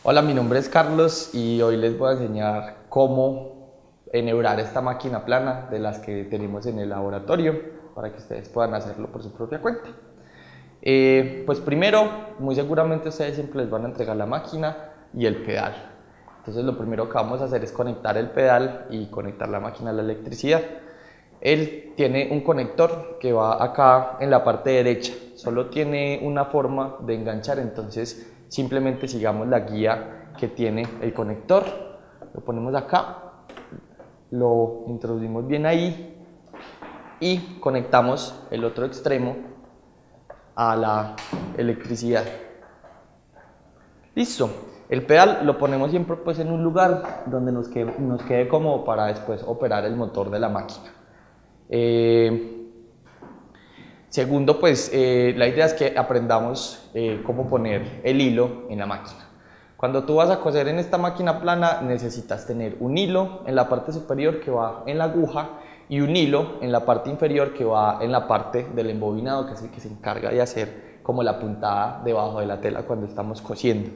Hola, mi nombre es Carlos y hoy les voy a enseñar cómo enhebrar esta máquina plana de las que tenemos en el laboratorio para que ustedes puedan hacerlo por su propia cuenta. Pues primero, muy seguramente ustedes siempre les van a entregar la máquina y el pedal. Entonces lo primero que vamos a hacer es conectar el pedal y conectar la máquina a la electricidad. Él tiene un conector que va acá en la parte derecha, solo tiene una forma de enganchar, entonces simplemente sigamos la guía que tiene el conector, lo ponemos acá, lo introducimos bien ahí y conectamos el otro extremo a la electricidad. Listo, el pedal lo ponemos siempre pues en un lugar donde nos quede cómodo para después operar el motor de la máquina. Segundo, pues la idea es que aprendamos cómo poner el hilo en la máquina. Cuando tú vas a coser en esta máquina plana necesitas tener un hilo en la parte superior que va en la aguja y un hilo en la parte inferior que va en la parte del embobinado, que es el que se encarga de hacer como la puntada debajo de la tela cuando estamos cosiendo.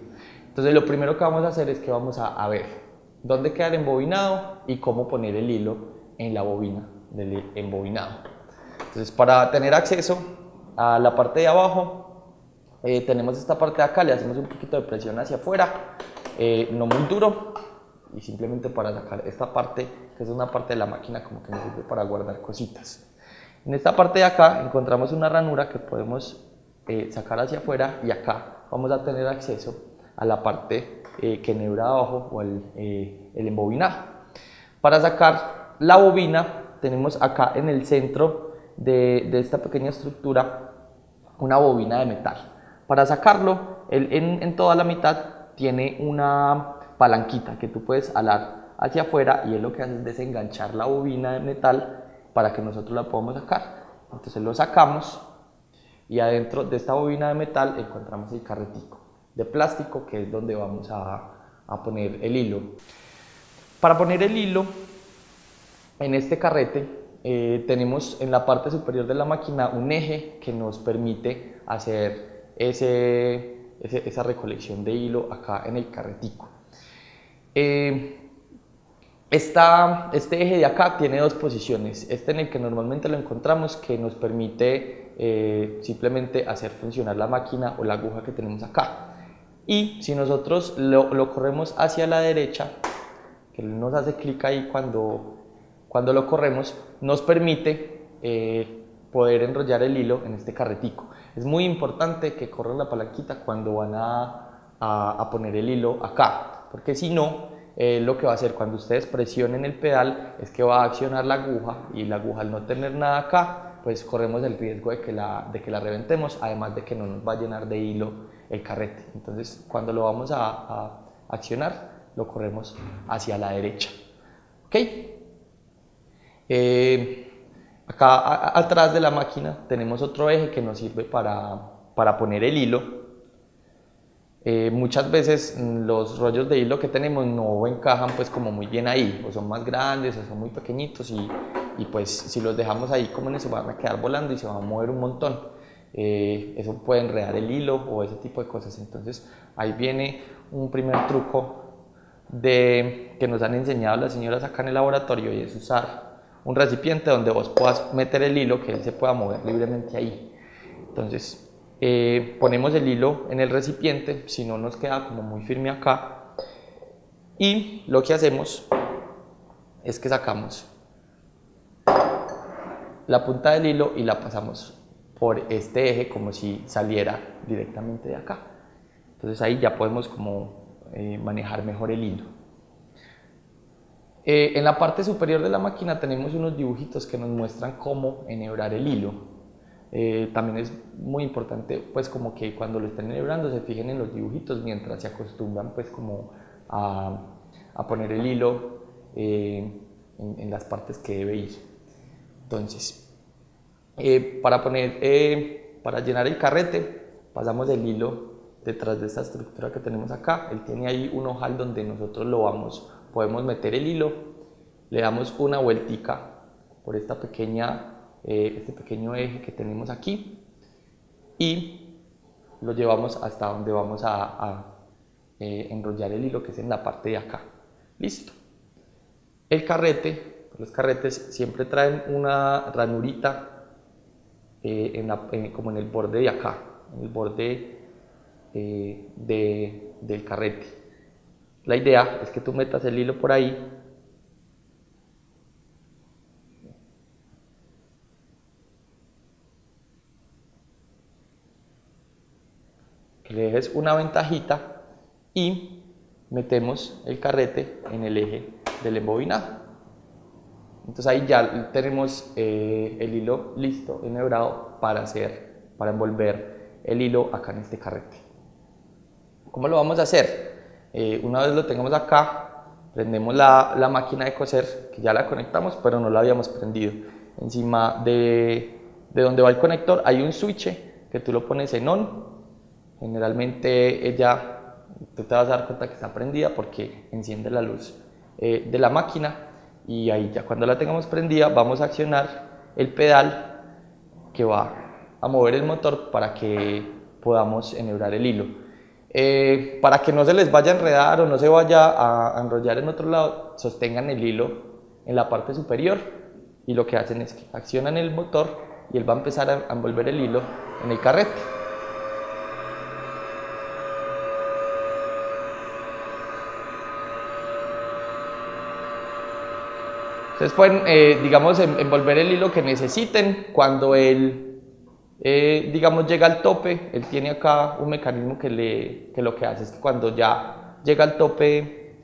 Entonces lo primero que vamos a hacer es que vamos a ver dónde queda el embobinado y cómo poner el hilo en la bobina del embobinado. Entonces, para tener acceso a la parte de abajo, tenemos esta parte de acá, le hacemos un poquito de presión hacia afuera, no muy duro, y simplemente para sacar esta parte, que es una parte de la máquina como que nos sirve para guardar cositas. En esta parte de acá encontramos una ranura que podemos sacar hacia afuera y acá vamos a tener acceso a la parte que enhebra abajo o el embobinado. Para sacar la bobina tenemos acá en el centro de esta pequeña estructura una bobina de metal. Para sacarlo, en toda la mitad tiene una palanquita que tú puedes alar hacia afuera y él lo que hace es desenganchar la bobina de metal para que nosotros la podamos sacar. Entonces lo sacamos y adentro de esta bobina de metal encontramos el carretico de plástico que es donde vamos a poner el hilo. Para poner el hilo en este carrete tenemos en la parte superior de la máquina un eje que nos permite hacer esa recolección de hilo acá en el carretico. Este eje de acá tiene dos posiciones, este en el que normalmente lo encontramos que nos permite simplemente hacer funcionar la máquina o la aguja que tenemos acá, y si nosotros lo corremos hacia la derecha, que nos hace clic ahí cuando lo corremos, nos permite poder enrollar el hilo en este carretico. Es muy importante que corran la palanquita cuando van a poner el hilo acá, porque si no, lo que va a hacer cuando ustedes presionen el pedal es que va a accionar la aguja y la aguja al no tener nada acá, pues corremos el riesgo de que la reventemos, además de que no nos va a llenar de hilo el carrete. Entonces cuando lo vamos a accionar, lo corremos hacia la derecha. ¿Ok? Acá atrás de la máquina tenemos otro eje que nos sirve para poner el hilo. Muchas veces los rollos de hilo que tenemos no encajan pues como muy bien ahí, o son más grandes o son muy pequeñitos y pues si los dejamos ahí como en eso van a quedar volando y se van a mover un montón. Eso puede enredar el hilo o ese tipo de cosas. Entonces ahí viene un primer truco que nos han enseñado las señoras acá en el laboratorio, y es usar un recipiente donde vos puedas meter el hilo, que él se pueda mover libremente ahí. Entonces ponemos el hilo en el recipiente, si no nos queda como muy firme acá, y lo que hacemos es que sacamos la punta del hilo y la pasamos por este eje como si saliera directamente de acá. Entonces ahí ya podemos como manejar mejor el hilo. En la parte superior de la máquina tenemos unos dibujitos que nos muestran cómo enhebrar el hilo. También es muy importante pues como que cuando lo estén enhebrando se fijen en los dibujitos mientras se acostumbran pues como a poner el hilo en las partes que debe ir. Entonces para llenar el carrete pasamos el hilo detrás de esta estructura que tenemos acá. Él tiene ahí un ojal donde nosotros podemos meter el hilo, le damos una vueltica por este pequeño eje que tenemos aquí y lo llevamos hasta donde vamos a enrollar el hilo que es en la parte de acá. Listo. El carrete, los carretes siempre traen una ranurita como en el borde de acá, en el borde del carrete. La idea es que tú metas el hilo por ahí que le dejes una ventajita y metemos el carrete en el eje del embobinado. Entonces ahí ya tenemos el hilo listo, enhebrado para envolver el hilo acá en este carrete. ¿Cómo lo vamos a hacer? Una vez lo tengamos acá, prendemos la máquina de coser, que ya la conectamos, pero no la habíamos prendido. Encima de donde va el conector hay un switch que tú lo pones en on. Generalmente tú te vas a dar cuenta que está prendida porque enciende la luz de la máquina, y ahí ya cuando la tengamos prendida vamos a accionar el pedal que va a mover el motor para que podamos enhebrar el hilo. Para que no se les vaya a enredar o no se vaya a enrollar en otro lado, sostengan el hilo en la parte superior, y lo que hacen es que accionan el motor y él va a empezar a envolver el hilo en el carrete. Ustedes pueden, digamos, envolver el hilo que necesiten. Cuando él, digamos, llega al tope, él tiene acá un mecanismo que lo que hace es que cuando ya llega al tope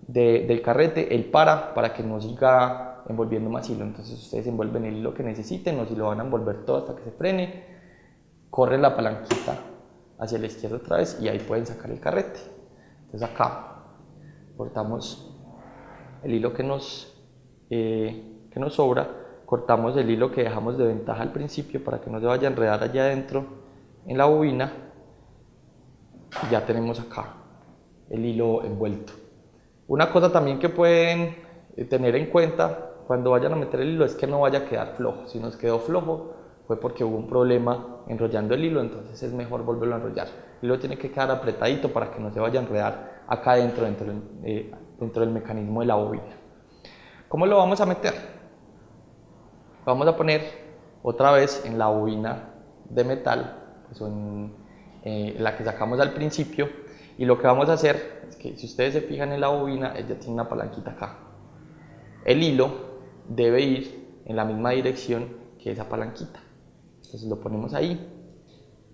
del carrete, él para que no siga envolviendo más hilo. Entonces ustedes envuelven el hilo que necesiten, o si lo van a envolver todo hasta que se frene, corren la palanquita hacia la izquierda otra vez y ahí pueden sacar el carrete. Entonces acá cortamos el hilo que nos sobra, cortamos el hilo que dejamos de ventaja al principio para que no se vaya a enredar allá adentro en la bobina, y ya tenemos acá el hilo envuelto. Una cosa también que pueden tener en cuenta cuando vayan a meter el hilo es que no vaya a quedar flojo. Si nos quedó flojo fue porque hubo un problema enrollando el hilo, entonces es mejor volverlo a enrollar. El hilo tiene que quedar apretadito para que no se vaya a enredar acá dentro del mecanismo de la bobina. ¿Cómo lo vamos a meter? Vamos a poner otra vez en la bobina de metal, pues la que sacamos al principio, y lo que vamos a hacer es que, si ustedes se fijan en la bobina, ella tiene una palanquita acá. El hilo debe ir en la misma dirección que esa palanquita. Entonces lo ponemos ahí,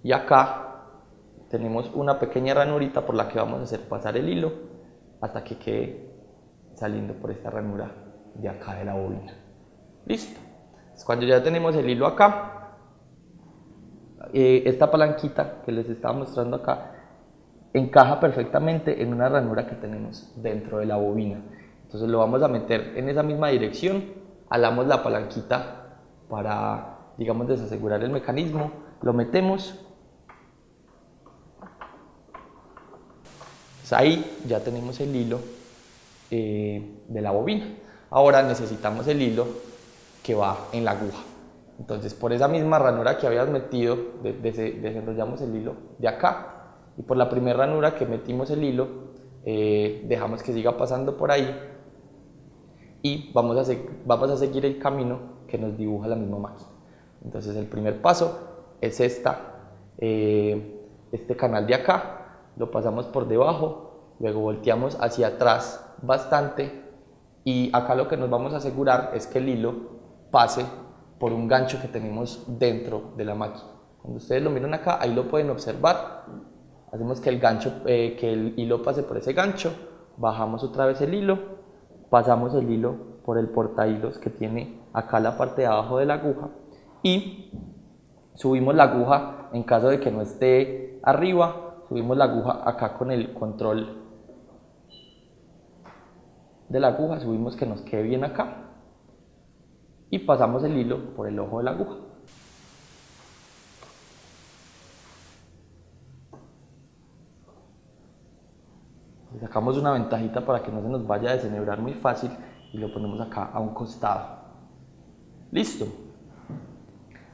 y acá tenemos una pequeña ranurita por la que vamos a hacer pasar el hilo hasta que quede saliendo por esta ranura de acá de la bobina. Listo. Entonces, cuando ya tenemos el hilo acá, esta palanquita que les estaba mostrando acá encaja perfectamente en una ranura que tenemos dentro de la bobina. Entonces lo vamos a meter en esa misma dirección, alamos la palanquita para, digamos, desasegurar el mecanismo, lo metemos. Pues ahí ya tenemos el hilo de la bobina. Ahora necesitamos el hilo que va en la aguja. Entonces, por esa misma ranura que habías metido, desenrollamos el hilo de acá, y por la primera ranura que metimos el hilo, dejamos que siga pasando por ahí, y vamos a seguir el camino que nos dibuja la misma máquina. Entonces, el primer paso es este canal de acá, lo pasamos por debajo, luego volteamos hacia atrás bastante, y acá lo que nos vamos a asegurar es que el hilo pase por un gancho que tenemos dentro de la máquina. Cuando ustedes lo miran acá, ahí lo pueden observar. Hacemos que el hilo pase por ese gancho, bajamos otra vez el hilo, pasamos el hilo por el portahilos que tiene acá la parte de abajo de la aguja, y subimos la aguja. En caso de que no esté arriba, subimos la aguja acá con el control de la aguja, subimos que nos quede bien acá, y pasamos el hilo por el ojo de la aguja. Le sacamos una ventajita para que no se nos vaya a desenhebrar muy fácil, y lo ponemos acá a un costado. Listo.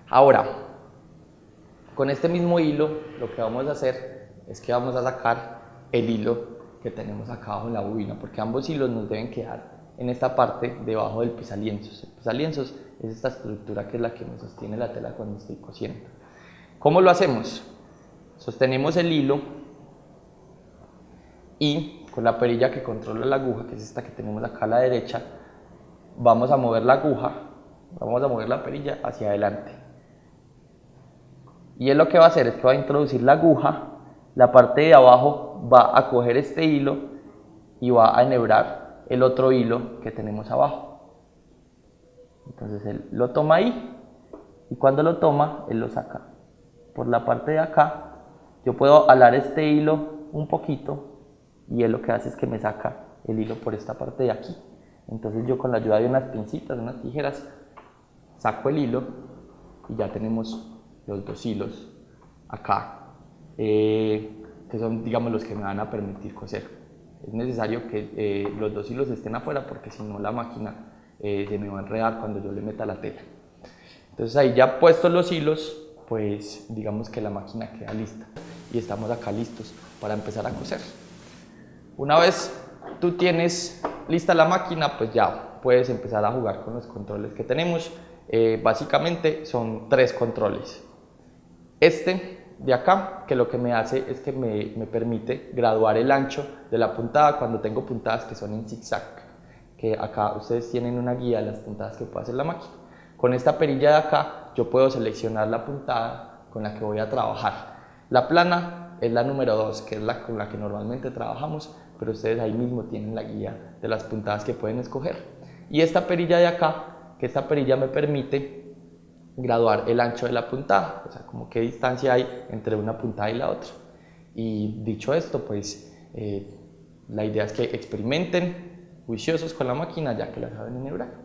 Ahora, con este mismo hilo, lo que vamos a hacer es que vamos a sacar el hilo que tenemos acá abajo en la bobina, porque ambos hilos nos deben quedar en esta parte debajo del pisalienzos. El pisalienzos es esta estructura que es la que me sostiene la tela cuando estoy cosiendo. ¿Cómo lo hacemos? Sostenemos el hilo y con la perilla que controla la aguja, que es esta que tenemos acá a la derecha, vamos a mover la aguja, vamos a mover la perilla hacia adelante. Y él lo que va a hacer es que va a introducir la aguja, la parte de abajo va a coger este hilo y va a enhebrar el otro hilo que tenemos abajo. Entonces él lo toma ahí y cuando lo toma, él lo saca. Por la parte de acá, yo puedo alar este hilo un poquito y él lo que hace es que me saca el hilo por esta parte de aquí. Entonces yo con la ayuda de unas pincitas, unas tijeras, saco el hilo y ya tenemos los dos hilos acá, que son, digamos, los que me van a permitir coser. Es necesario que los dos hilos estén afuera porque si no la máquina se me va a enredar cuando yo le meta la tela. Entonces ahí ya puestos los hilos, pues digamos que la máquina queda lista y estamos acá listos para empezar a coser. Una vez tú tienes lista la máquina, pues ya puedes empezar a jugar con los controles que tenemos. Básicamente son 3 controles. Este de acá, que lo que me hace es que me permite graduar el ancho de la puntada cuando tengo puntadas que son en zigzag, que acá ustedes tienen una guía de las puntadas que puede hacer la máquina. Con esta perilla de acá yo puedo seleccionar la puntada con la que voy a trabajar. La plana es la número 2, que es la con la que normalmente trabajamos, pero ustedes ahí mismo tienen la guía de las puntadas que pueden escoger. Y esta perilla de acá, que esta perilla me permite graduar el ancho de la puntada, o sea, como qué distancia hay entre una puntada y la otra. Y dicho esto, pues la idea es que experimenten juiciosos con la máquina ya que la saben enhebrar.